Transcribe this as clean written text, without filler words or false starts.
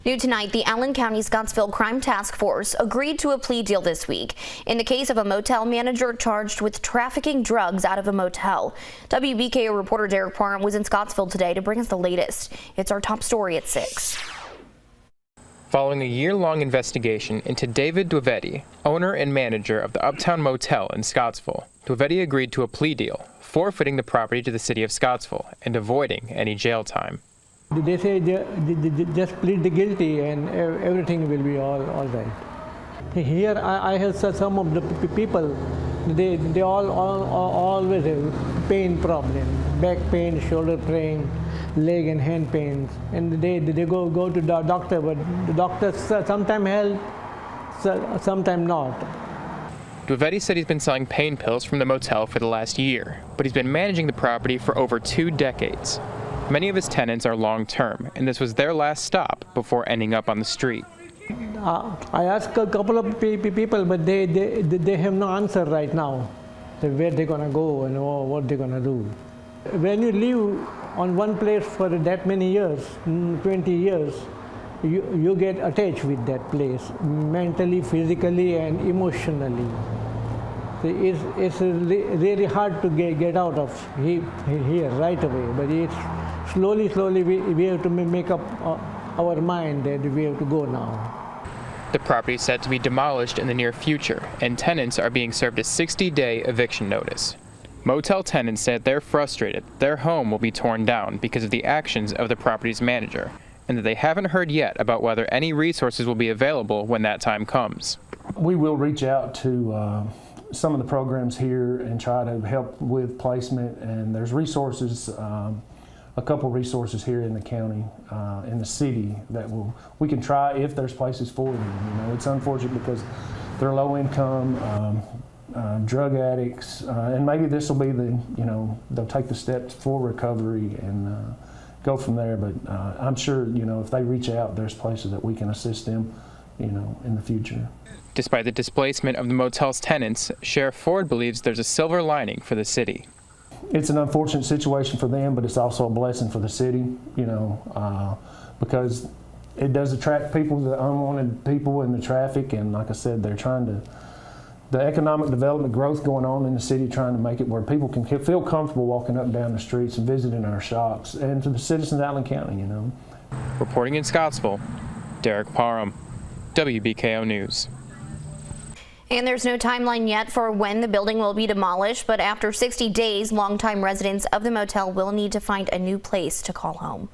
New tonight, the Allen County Scottsville Crime Task Force agreed to a plea deal this week in the case of a motel manager charged with trafficking drugs out of a motel. WBKO reporter Derek Parham was in Scottsville today to bring us the latest. It's our top story at 6. Following a year-long investigation into Dwivedi, owner and manager of the Uptown Motel in Scottsville, Dwivedi agreed to a plea deal, forfeiting the property to the City of Scottsville and avoiding any jail time. They say just plead the guilty and everything will be all right. Here I have some of the people, they always have pain problem, back pain, shoulder pain, leg and hand pains, and they go to the doctor, but the doctor sometimes help, sometimes not. Dwivedi said he's been selling pain pills from the motel for the last year, but he's been managing the property for over 2 decades. Many of his tenants are long-term, and this was their last stop before ending up on the street. I asked a couple of people, but they have no answer right now, where they're going to go and what they're going to do. When you live on one place for that many years, 20 years, you get attached with that place, mentally, physically, and emotionally. It's really hard to get out of here right away, but it's slowly we have to make up our mind that we have to go now. The property is set to be demolished in the near future, and tenants are being served a 60-day eviction notice. Motel tenants said they're frustrated their home will be torn down because of the actions of the property's manager, and that they haven't heard yet about whether any resources will be available when that time comes. We will reach out to some of the programs here and try to help with placement, and there's resources, a couple resources here in the county, in the city that we can try if there's places for them. You know, it's unfortunate because they're low income, drug addicts, and maybe this will be they'll take the steps for recovery and go from there. But I'm sure, if they reach out, there's places that we can assist them, in the future. Despite the displacement of the motel's tenants, Sheriff Ford believes there's a silver lining for the city. It's an unfortunate situation for them, but it's also a blessing for the city, because it does attract people, the unwanted people in the traffic, and like I said, they're trying to, the economic development growth going on in the city, trying to make it where people can feel comfortable walking up and down the streets and visiting our shops, and to the citizens of Allen County, Reporting in Scottsville, Derek Parham, WBKO News. And there's no timeline yet for when the building will be demolished, but after 60 days, longtime residents of the motel will need to find a new place to call home.